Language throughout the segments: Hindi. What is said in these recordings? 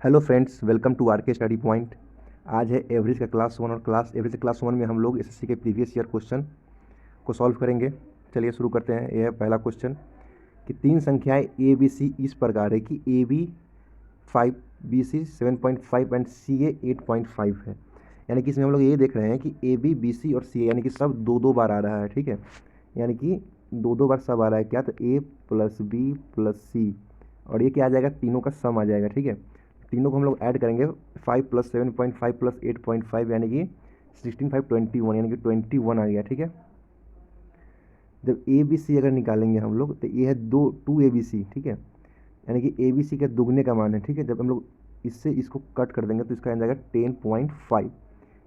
Hello friends, welcome to R K study point. आज है एवरेज का क्लास वन और एवरेज क्लास वन में हम लोग एसएससी के प्रीवियस ईयर क्वेश्चन को सॉल्व करेंगे। चलिए शुरू करते हैं। यह है पहला क्वेश्चन कि तीन संख्याएं ए बी सी इस प्रकार है कि A B 5, B C 7.5 and C A 8.5 है। यानी कि इसमें हम लोग ये देख रहे हैं कि ए बी बी सी और सी ए यानी कि सब दो दो बार आ रहा है। ठीक है, यानी कि दो दो बार सब आ रहा है। क्या? तो ए प्लस बी प्लस सी, और ये क्या आ जाएगा? तीनों का सम आ जाएगा। ठीक है, तीनों को हम लोग ऐड करेंगे। 5 प्लस 7.5 प्लस 8.5 यानी कि 16 5 21, यानी कि 21 आ गया। ठीक है, जब ए बी सी अगर निकालेंगे हम लोग तो ये है 2 ए बी सी। ठीक है, यानी कि ए बी सी के दुगने का मान है। ठीक है, जब हम लोग इससे इसको कट कर देंगे तो इसका आ जाएगा 10.5,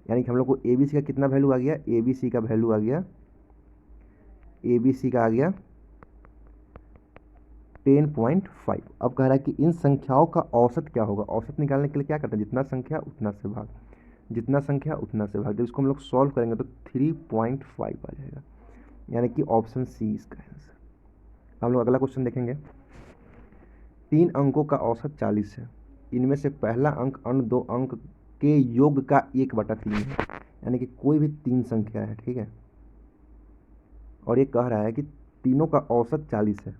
यानी कि हम लोग को ए बी सी का कितना वैल्यू आ गया? ए बी सी का वैल्यू आ गया, ए बी सी का आ गया 10.5। अब कह रहा है कि इन संख्याओं का औसत क्या होगा। औसत निकालने के लिए क्या करते हैं? जितना संख्या उतना से भाग, जितना संख्या उतना से भाग। जब इसको हम लोग सॉल्व करेंगे तो 3.5 आ जाएगा, यानी कि ऑप्शन सी इसका आंसर। हम लोग अगला क्वेश्चन देखेंगे। तीन अंकों का औसत 40 है। इनमें से पहला अंक अन्य दो अंक के योग का 1/3 है, यानी कि कोई भी तीन संख्या है। ठीक है, और ये कह रहा है कि तीनों का औसत 40 है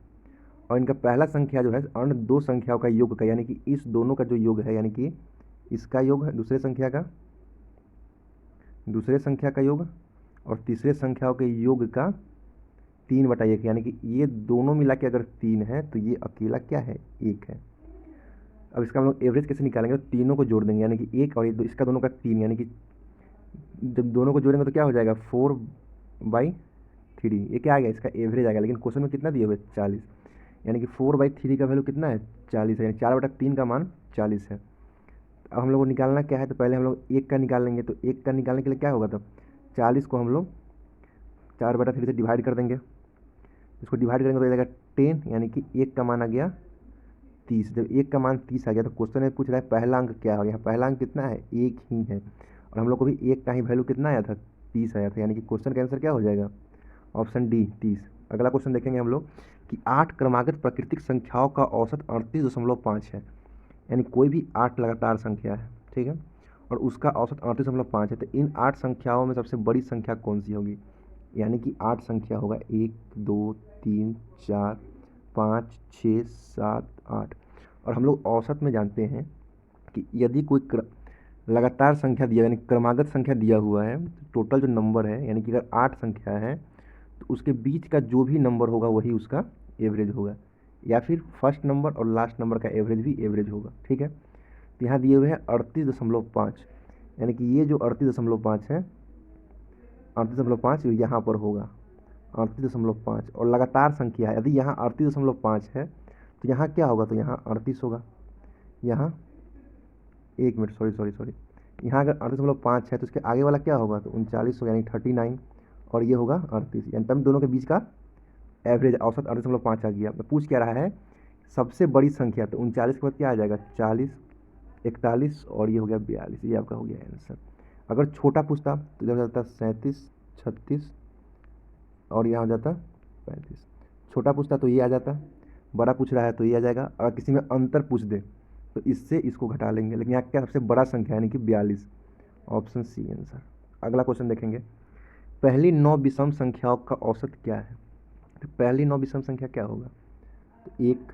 और इनका पहला संख्या जो है अन्य दो संख्याओं का योग का, यानी कि इस दोनों का जो योग है, यानी कि इसका योग है दूसरे संख्या का योग और तीसरे संख्याओं के योग का 3/1, यानी कि ये दोनों मिला के अगर 3 है तो ये अकेला क्या है? 1 है। अब इसका हम लोग एवरेज कैसे निकालेंगे? तो तीनों को जोड़ देंगे, यानी कि 1 और इसका दोनों का 3, यानी कि जब दोनों को जोड़ेंगे तो क्या हो जाएगा? 4/3। ये क्या आ गया? इसका एवरेज आ गया। लेकिन क्वेश्चन में कितना दिए हुए? 40, यानी कि 4/3 का वैल्यू कितना है? 40 है, यानी 4/3 का मान 40 है। अब हम लोग को निकालना क्या है? तो पहले हम लोग 1 का निकाल लेंगे। तो 1 का निकालने के लिए क्या होगा? तो 40 को हम लोग 4/3 से डिवाइड कर देंगे। इसको डिवाइड करेंगे तो आ जाएगा 10, यानी कि 1 का मान आ गया 30। जब 1 का मान 30 आ गया तो क्वेश्चन में पूछ रहा है पहला अंक क्या हो गया। पहला अंक कितना है? 1 ही है, और हम लोग को भी 1 का ही वैल्यू कितना आया था? 30 आया था, यानी कि क्वेश्चन का आंसर क्या हो जाएगा? Option D 30। अगला क्वेश्चन देखेंगे हम लोग कि 8 क्रमागत प्राकृतिक संख्याओं का औसत 38.5 है, यानी कोई भी 8 लगातार संख्या है। ठीक है, और उसका औसत 38.5 है। तो इन 8 संख्याओं में सबसे बड़ी संख्या कौन सी होगी? यानी कि 8 संख्या होगा 1 2 3 4 5 6 7 8, और हम लोग औसत में जानते हैं कि यदि कोई लगातार संख्या दिया, यानी क्रमागत संख्या दिया हुआ है, टोटल जो नंबर है, यानी कि अगर 8 संख्या है तो उसके बीच का जो भी नंबर होगा वही उसका एवरेज होगा, या फिर फर्स्ट नंबर और लास्ट नंबर का एवरेज भी एवरेज होगा। ठीक है, तो यहाँ दिए हुए हैं 38.5, यानी कि ये जो 38.5 है, 38.5 यहाँ पर होगा 38.5, और लगातार संख्या है। यदि यहाँ 38.5 है तो यहाँ क्या होगा? तो यहाँ 38 होगा। यहाँ 1 मिनट, सॉरी, यहाँ अगर 38.5 है तो इसके आगे वाला क्या होगा? तो 39 होगा, यानी 39, और ये होगा 38, यानी तब दोनों के बीच का एवरेज औसत 38.5 आ गया। तो पूछ क्या रहा है? सबसे बड़ी संख्या। तो 39 के बाद क्या आ जाएगा? 40, 41, और ये हो गया 42। ये आपका हो गया आंसर। अगर छोटा पूछता तो इधर हो जाता 37, 36, और यहाँ हो जाता 35। छोटा पूछता तो ये आ जाता, बड़ा पूछ रहा है तो ये आ जाएगा। अगर किसी में अंतर पूछ दे तो इससे इसको घटा लेंगे, लेकिन यहाँ क्या सबसे बड़ा संख्या यानी कि 42, ऑप्शन सी आंसर। अगला क्वेश्चन देखेंगे। पहली 9 विषम संख्याओं का औसत क्या है? तो पहली 9 विषम संख्या क्या होगा? तो 1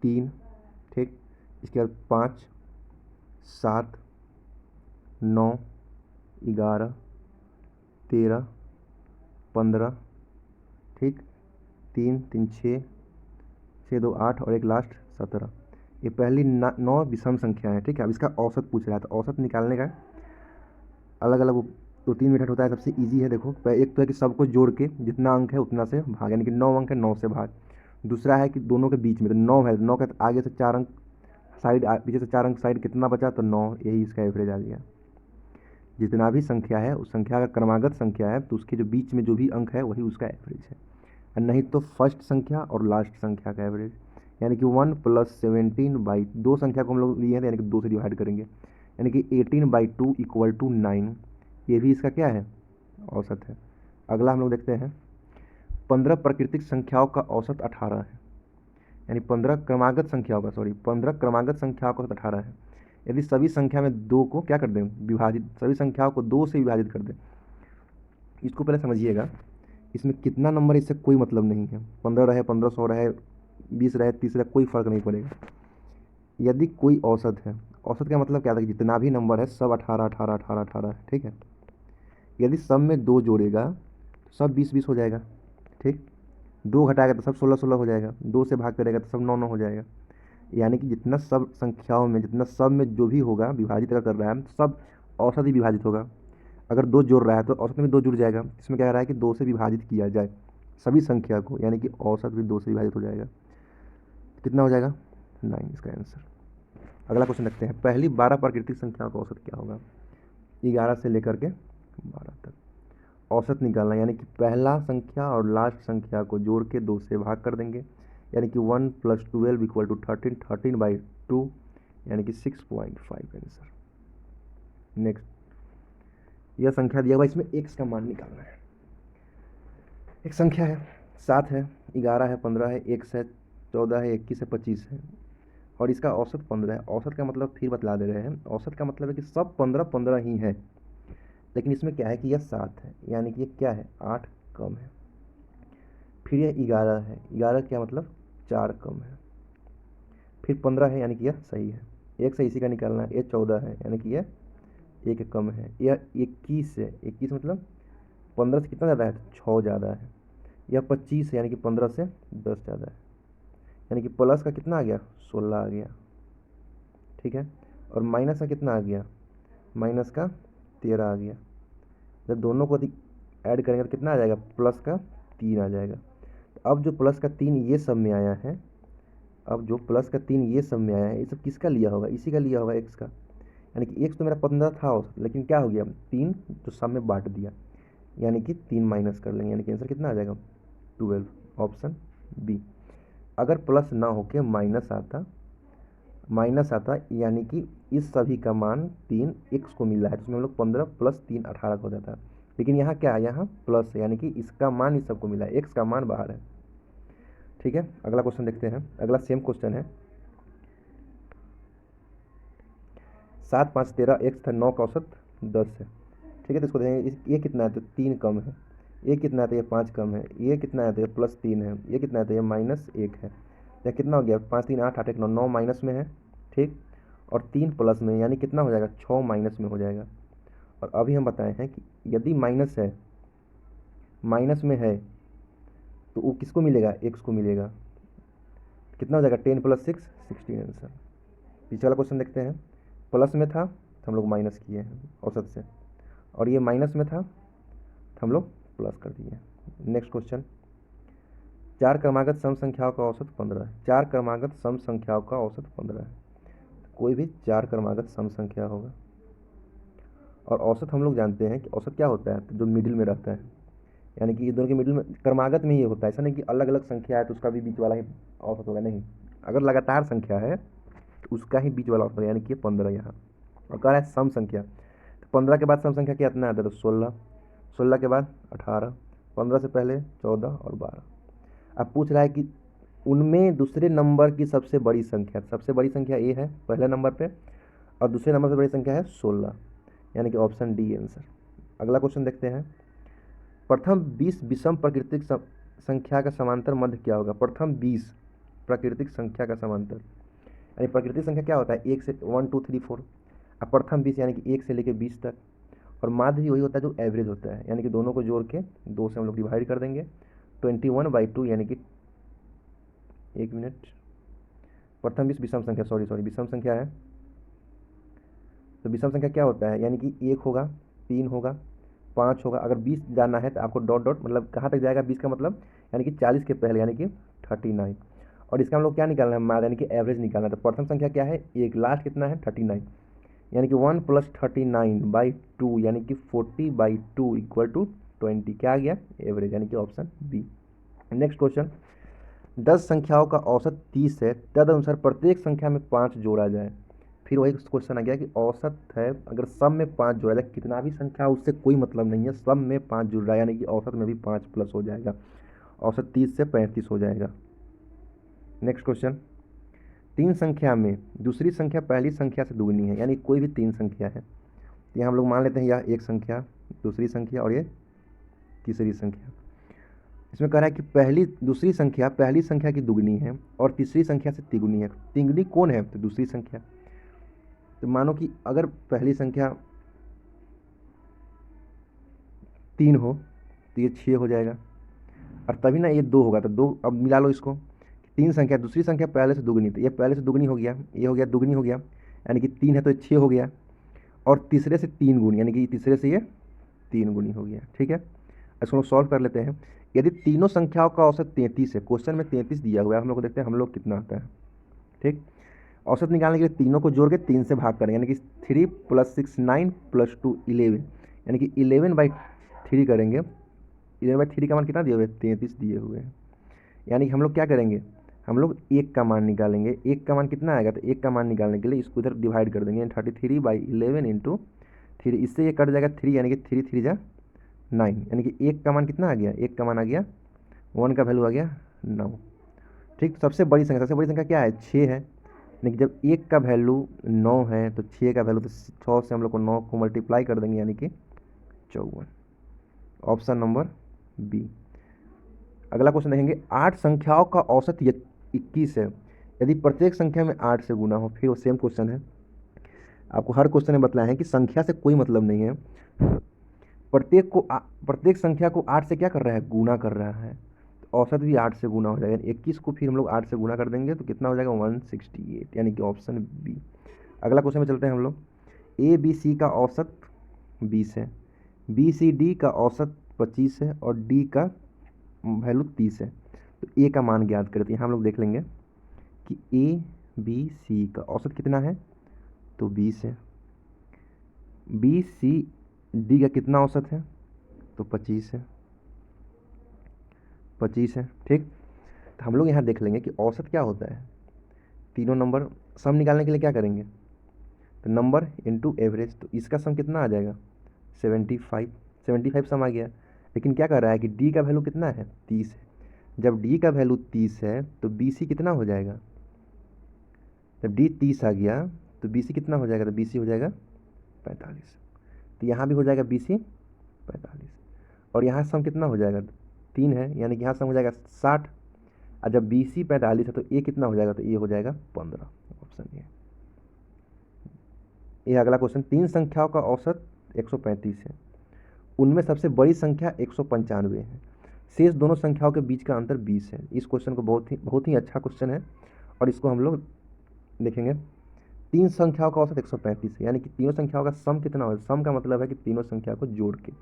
3, ठीक, इसके बाद 5 7 9 11 13 15, ठीक, 3 3 6 6 2 8, और एक लास्ट 17। ये पहली 9 विषम संख्या है। ठीक है, अब इसका औसत पूछ रहा है। तो औसत निकालने का अलग अलग 2-3 मेथड होता है। सबसे इजी है, देखो, एक तो है कि सबको जोड़ के जितना अंक है उतना से भाग, यानी कि 9 अंक है 9 से भाग। दूसरा है कि दोनों के बीच में, तो 9 है, 9 के आगे से 4 अंक साइड, पीछे से 4 अंक साइड, कितना बचा? तो 9, यही इसका एवरेज आ गया। जितना भी संख्या है उस संख्या का क्रमागत संख्या है तो उसके जो बीच में जो भी अंक है वही उसका एवरेज है, और नहीं तो फर्स्ट संख्या और लास्ट संख्या का एवरेज। यानी कि 1 + 17/, दो संख्या को हम लोग लिए हैं यानी कि 2 से डिवाइड करेंगे, यानी कि 18/2 = 9। ये भी इसका क्या है? औसत है। अगला हम लोग देखते हैं। 15 प्राकृतिक संख्याओं का औसत 18 है। यानी 15 क्रमागत संख्याओं का, सॉरी 15 क्रमागत संख्याओं का औसत 18 है। यदि सभी संख्या में 2 को क्या कर दें, विभाजित, सभी संख्याओं को 2 से विभाजित कर दें। इसको पहले समझिएगा, इसमें कितना नंबर इससे कोई मतलब नहीं है, 15 रहे, 1500 रहे, 20 रहे, 30 रहे, कोई फर्क नहीं पड़ेगा। यदि कोई औसत है, औसत का मतलब क्या था कि जितना भी नंबर है सब 18 18 18 18 है, ठीक है। यदि सब में 2 जोड़ेगा तो सब 20 20 हो जाएगा, ठीक। 2 घटाएगा तो सब 16 16 हो जाएगा, 2 से भाग करेगा तो सब 9 9 हो जाएगा। यानी कि जितना सब संख्याओं में, जितना सब में जो भी होगा विभाजित अगर कर रहा है, सब औसत ही विभाजित होगा। अगर 2 जोड़ रहा है तो औसत में 2 जुड़ जाएगा। इसमें क्या कह रहा है कि 2 से विभाजित किया जाए सभी संख्या को, यानी कि औसत भी 2 से विभाजित हो जाएगा। कितना हो जाएगा, 9 इसका आंसर। अगला क्वेश्चन देखते हैं, पहली 12 प्राकृतिक संख्याओं का औसत क्या होगा। 11 से लेकर के 12 तक औसत निकालना, यानी कि पहला संख्या और लास्ट संख्या को जोड़ के 2 से भाग कर देंगे, यानी कि 1 + 12 = 13, 13/2 यानी कि 6.5 आंसर। नेक्स्ट, यह संख्या दिया हुआ, इसमें x का मान निकालना है। एक संख्या है 7 है, 11 है, 15 है, x है, 14 है, 21 है, 25 है और इसका औसत 15 है। औसत का मतलब फिर बतला दे रहे हैं, औसत का मतलब है कि सब 15 15 ही है, लेकिन इसमें क्या है कि यह 7 है, यानी कि ये क्या है, 8 कम है। फिर यह 11 है, 11 क्या मतलब 4 कम है। फिर 15 है, यानी कि यह सही है, एक से इसी का निकालना है। ये 14 है, यानी कि यह 1 कम है। यह 21 है, 21 मतलब 15 से कितना ज़्यादा है, 6 ज़्यादा है। यह 25 है, यानी कि 15 से 10 ज़्यादा है, यानी कि प्लस का कितना आ गया, 16 आ गया, ठीक है। और माइनस का कितना आ गया, माइनस का 13 आ गया। जब दोनों को ऐड करेंगे तो कितना आ जाएगा, प्लस का 3 आ जाएगा। अब जो प्लस का 3 ये सब में आया है, अब जो प्लस का 3 ये सब में आया है, ये सब किसका लिया होगा, इसी का लिया होगा, एक्स का। यानी कि एक्स तो मेरा 15 था औसत, लेकिन क्या हो गया, 3 तो सब में बांट दिया, यानी कि 3 माइनस कर लेंगे, यानी कि आंसर कितना आ जाएगा, 12, ऑप्शन बी। अगर प्लस ना होके माइनस आता यानी कि इस सभी का मान 3 एक्स को मिल रहा है, तो इसमें हम लोग 15 + 3 18 हो जाता है। लेकिन यहाँ क्या है, यहाँ प्लस है, यानी कि इसका मान इस सबको मिला है, एक्स का मान बाहर है, ठीक है। अगला क्वेश्चन देखते हैं, अगला सेम क्वेश्चन है। 7 5 13, एक्स था 9 का औसत 10 है, ठीक है। तो इसको देखेंगे, ये कितना है, तो 3 कम है। ये कितना है, तो ये 5 कम है। ये कितना है, तो ये +3 है। ये कितना है, तो ये -1 है। या कितना हो गया, 5 3 8 8 1 9, 9 माइनस में है, ठीक। और 3 प्लस में, यानी कितना हो जाएगा, 6 माइनस में हो जाएगा। और अभी हम बताए हैं कि यदि माइनस है, माइनस में है, तो वो किसको मिलेगा, एक्स को मिलेगा। कितना हो जाएगा, 10 + 6 16 आंसर। पीछे वाला क्वेश्चन देखते हैं, प्लस में था तो हम लोग माइनस किए हैं औसत से, और ये माइनस में था तो हम लोग प्लस कर दिए। नेक्स्ट क्वेश्चन, 4 क्रमागत सम संख्याओं का औसत 15 है। 4 क्रमागत सम संख्याओं का औसत 15 है। कोई भी 4 क्रमागत सम संख्या होगा, और औसत हम लोग जानते हैं कि औसत क्या होता है, तो जो मिडिल में रहता है, यानी कि ये दोनों के मिडिल में, क्रमागत में ये होता है। ऐसा नहीं कि अलग अलग संख्या है तो उसका भी बीच वाला ही औसत होगा, नहीं। अगर लगातार संख्या है तो उसका ही बीच वाला औसत होगा, यानी कि 15 यहाँ। और कह रहा है सम संख्या, तो 15 के बाद सम संख्या कितना आता है, तो 16, 16 के बाद 18, 15 से पहले 14 और 12। अब पूछ रहा है कि उनमें दूसरे नंबर की सबसे बड़ी संख्या, सबसे बड़ी संख्या ए है पहले नंबर पे, और दूसरे नंबर से बड़ी संख्या है 16, यानी कि ऑप्शन डी आंसर। अगला क्वेश्चन देखते हैं, प्रथम 20 विषम प्राकृतिक संख्या का समांतर मध्य क्या होगा। प्रथम 20 प्राकृतिक संख्या का समांतर, यानी प्राकृतिक संख्या क्या होता है, 1 से 1 2 3 4, अब प्रथम 20 यानी कि 1 से लेकर 20 तक, और माध्य भी वही होता है जो एवरेज होता है, यानी कि दोनों को जोड़ के 2 से हम लोग डिवाइड कर देंगे, 21/2 यानी कि 1 मिनट, प्रथम 20 विषम संख्या, सॉरी विषम संख्या है। तो विषम संख्या क्या होता है, यानी कि 1 होगा, 3 होगा, 5 होगा। अगर 20 जाना है तो आपको डॉट डॉट मतलब कहाँ तक जाएगा 20 का मतलब, यानी कि 40 के पहले, यानी कि 39। और इसका हम लोग क्या निकालना है, माध्य यानी कि एवरेज निकालना है। तो प्रथम संख्या क्या है, 1, लास्ट कितना है 39, यानी कि 1 + 39/2 यानी कि 40/2 = 20, क्या आ गया, एवरेज, यानी कि ऑप्शन बी। नेक्स्ट क्वेश्चन, 10 संख्याओं का औसत 30 है, तदनुसार प्रत्येक संख्या में 5 जोड़ा जाए। फिर वही क्वेश्चन आ गया कि औसत है, अगर सब में 5 जोड़ा जाए, कितना भी संख्या उससे कोई मतलब नहीं है, सब में 5 जुड़ रहा है, यानी कि औसत में भी 5 प्लस हो जाएगा, औसत 30 से 35 हो जाएगा। नेक्स्ट क्वेश्चन, तीन संख्या में दूसरी संख्या पहली संख्या से दुगनी है, यानी कोई भी तीन संख्या है। यहाँ हम लोग मान लेते हैं यह एक संख्या, दूसरी संख्या और ये तीसरी संख्या। इसमें कह रहा है कि दूसरी संख्या पहली संख्या की दुगनी है और तीसरी संख्या से तिगुनी है। तिगुनी कौन है? तो दूसरी संख्या। तो मानो कि अगर पहली संख्या 3 हो तो ये 6 हो जाएगा, और तभी ना ये 2 होगा तो 2। अब मिला लो इसको, तीन संख्या दूसरी संख्या पहले से दुगनी, तो ये पहले से दुगनी हो गया, ये हो गया दुगनी हो गया, यानी कि 3 है तो 6 हो गया, और तीसरे से 3 गुनी, यानी कि तीसरे से ये 3 गुनी हो गया। ठीक है, इसको सॉल्व कर लेते हैं। यदि तीनों संख्याओं का औसत 33 है, क्वेश्चन में 33 दिया हुआ है, हम लोग को देखते हैं हम लोग कितना आता है। ठीक, औसत निकालने के लिए तीनों को जोड़ के 3 से भाग करेंगे, यानी कि 3 + 6 9 + 2 11, यानी कि 11/3 करेंगे। 11/3 का मान कितना दिए हुए? 33 दिए हुए हैं। यानी कि हम लोग क्या करेंगे, हम लोग 1 का मान निकालेंगे। 1 का मान कितना आएगा? तो 1 का मान निकालने के लिए इसको इधर डिवाइड कर देंगे, 33/11 × 3, इससे ये कट जाएगा 3, यानी कि 3 3 जा 9, यानी कि 1 का मान कितना आ गया? 1 का मान आ गया 1 का वैल्यू आ गया 9। ठीक, तो सबसे बड़ी संख्या क्या है? 6 है, यानी कि जब 1 का वैल्यू 9 है तो 6 का वैल्यू, तो 100 से हम लोग को 9 को मल्टीप्लाई कर देंगे, यानी कि 54। Option number B. अगला क्वेश्चन देखेंगे, 8 संख्याओं का औसत 21 है, यदि प्रत्येक संख्या में 8 से गुना हो। फिर वो सेम क्वेश्चन है, आपको हर क्वेश्चन में बतलाया है कि संख्या से कोई मतलब नहीं है, प्रत्येक संख्या को 8 से क्या कर रहा है? गुना कर रहा है, तो औसत भी 8 से गुना हो जाएगा। 21 को फिर हम लोग 8 से गुना कर देंगे तो कितना हो जाएगा? 168, यानी कि ऑप्शन बी। अगला क्वेश्चन में चलते हैं हम लोग, ए बी सी का औसत 20 है, बी सी डी का औसत 25 है और डी का वैल्यू 30 है, तो ए का मान ज्ञात करें। तो यहाँ हम लोग देख लेंगे कि ए बी सी का औसत कितना है? तो 20 है। बी सी डी का कितना औसत है? तो 25 है, 25 है। ठीक, तो हम लोग यहाँ देख लेंगे कि औसत क्या होता है। तीनों नंबर सम निकालने के लिए क्या करेंगे? तो नंबर इंटू एवरेज, तो इसका सम कितना आ जाएगा? 75 सम आ गया। लेकिन क्या कर रहा है कि डी का वैल्यू कितना है? 30 है। जब डी का वैल्यू 30 है तो बी सी कितना हो जाएगा? जब डी 30 आ गया तो बी सी कितना हो जाएगा? तो बी सी हो जाएगा 45। तो यहाँ भी हो जाएगा बी सी 45, और यहाँ सम कितना हो जाएगा? 3 है, यानी कि यहाँ सम हो जाएगा 60। और जब बी सी 45 है तो ए कितना हो जाएगा? तो ए हो जाएगा 15, ऑप्शन ए। ये अगला क्वेश्चन, 3 संख्याओं का औसत 135 है, उनमें सबसे बड़ी संख्या 195 है, शेष दोनों संख्याओं के बीच का अंतर 20 है। इस क्वेश्चन को बहुत ही अच्छा क्वेश्चन है, और इसको हम लोग देखेंगे। 3 संख्याओं का औसत 135 है, यानी कि तीनों संख्याओं का सम कितना हो? सम का मतलब है कि तीनों संख्या को जोड़ के।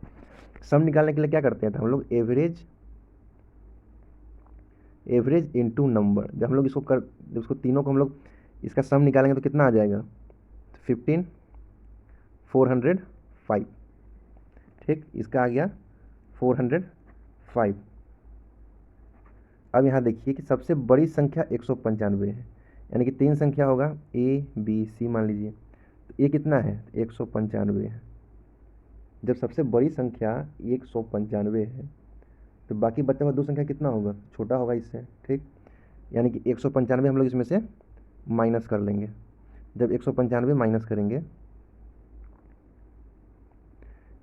सम निकालने के लिए क्या करते हैं? तो हम लोग एवरेज इंटू नंबर, जब हम लोग जब इसको तीनों को हम लोग इसका सम निकालेंगे तो कितना आ जाएगा? 15 405। ठीक, इसका आ गया 405। अब यहाँ देखिए कि सबसे बड़ी संख्या 195 है, यानी कि 3 संख्या होगा ए बी सी मान लीजिए, तो ये कितना है? 195 है। जब सबसे बड़ी संख्या 195 है तो बाकी बचा हुआ 2 संख्या कितना होगा? छोटा होगा इससे। ठीक, यानी कि 195 हम लोग इसमें से माइनस कर लेंगे। जब 195 माइनस करेंगे,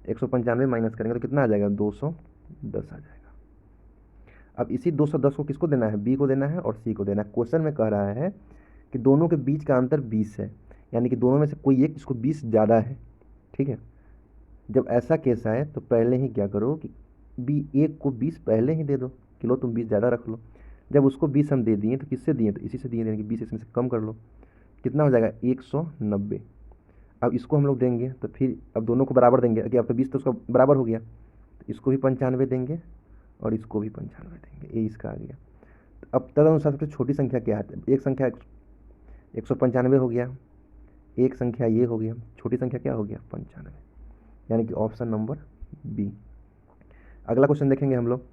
195 माइनस करेंगे तो कितना आ जाएगा? 210 आ जाएगा। अब इसी 210 को किसको देना है? बी को देना है और सी को देना है। क्वेश्चन में कह रहा है कि दोनों के बीच का अंतर 20 है, यानी कि दोनों में से कोई एक इसको 20 ज़्यादा है। ठीक है, जब ऐसा केस आए तो पहले ही क्या करो कि बी एक को 20 पहले ही दे दो कि लो तुम 20 ज़्यादा रख लो। जब उसको 20 हम दे दिए तो किससे दिए? तो इसी से दिए, यानी कि 20 इसमें से कम कर लो, कितना हो जाएगा? 190। अब इसको हम लोग देंगे तो फिर अब दोनों को बराबर देंगे कि अब तो 20 तो उसका बराबर हो गया, तो इसको भी 95 देंगे और इसको भी 95 देंगे, ये इसका आ गया। तो अब तदनुसार सबसे छोटी संख्या क्या है? एक संख्या 195 हो गया, एक संख्या ये हो गया, छोटी संख्या क्या हो गया? 95, यानी कि ऑप्शन नंबर बी। अगला क्वेश्चन देखेंगे हम लोग,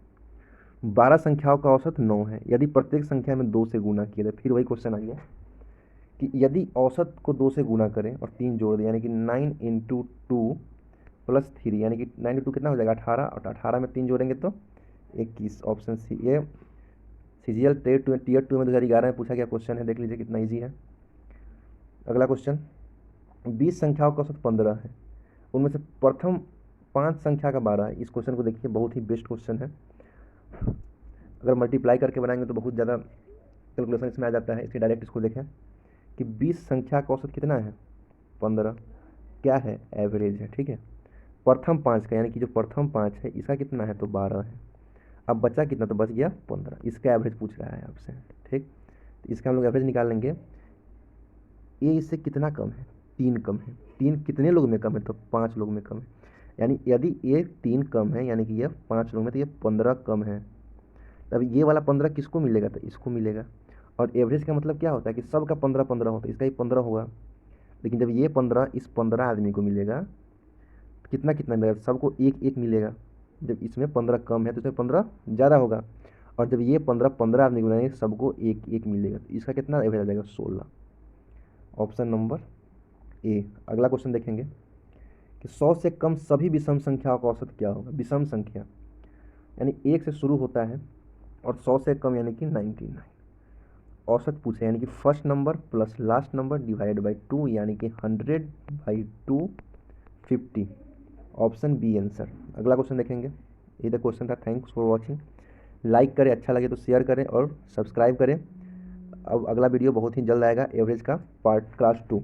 12 संख्याओं का औसत 9 है, यदि प्रत्येक संख्या में 2 से गुना किया जाए। फिर वही क्वेश्चन आ गया कि यदि औसत को 2 से गुना करें और 3 जोड़ दें, यानी कि 9 × 2 + 3, यानी कि 9 × 2 कितना हो जाएगा? 18, और 18 में 3 जोड़ेंगे तो 21, ऑप्शन सी। ये सीजीएल टियर 2 में 2011 में पूछा गया क्वेश्चन है, देख लीजिए कितना ईजी है। अगला क्वेश्चन, 20 संख्याओं का औसत 15 है, उनमें से प्रथम 5 संख्या का 12 है। इस क्वेश्चन को देखिए, बहुत ही बेस्ट क्वेश्चन है। अगर मल्टीप्लाई करके बनाएंगे तो बहुत ज़्यादा कैलकुलेशन इसमें आ जाता है, इसलिए डायरेक्ट इसको देखें कि 20 संख्या का औसत कितना है 15, क्या है एवरेज है, ठीक है। प्रथम 5 का यानी कि जो प्रथम 5 है इसका कितना है तो 12 है। अब बचा कितना तो बच गया 15, इसका एवरेज पूछ रहा है आपसे, ठीक। तो इसका हम लोग एवरेज निकाल लेंगे। ये इससे कितना कम है, 3 कम है। 3 कितने लोग में कम है तो 5 लोग में कम है। यानी यदि ये 3 कम है यानी कि ये 5 लोग में, तो ये 15 कम है। तब ये वाला 15 किसको मिलेगा तो इसको मिलेगा। और एवरेज का मतलब क्या होता है कि सबका 15-15 होता है, इसका ही 15 होगा। लेकिन जब ये 15 इस 15 आदमी को मिलेगा, कितना कितना मिलेगा, सबको 1-1 मिलेगा। जब इसमें 15 कम है तो इसमें 15 ज़्यादा होगा। और जब ये 15 आदमी को मिलेंगे सबको 1-1 मिलेगा, तो इसका कितना एवरेज आ जाएगा 16। Option number A. अगला क्वेश्चन देखेंगे कि 100 से कम सभी विषम संख्याओं का औसत क्या होगा। विषम संख्या यानी 1 से शुरू होता है और 100 से कम यानी कि 99। औसत पूछे यानी कि first number plus last number divide by 2 यानी कि 100/2 50। Option B answer. अगला क्वेश्चन देखेंगे, ये द क्वेश्चन था। Thanks for watching. लाइक करें, अच्छा लगे तो शेयर करें और सब्सक्राइब करें। अब अगला वीडियो बहुत ही जल्द आएगा, एवरेज का पार्ट क्लास 2।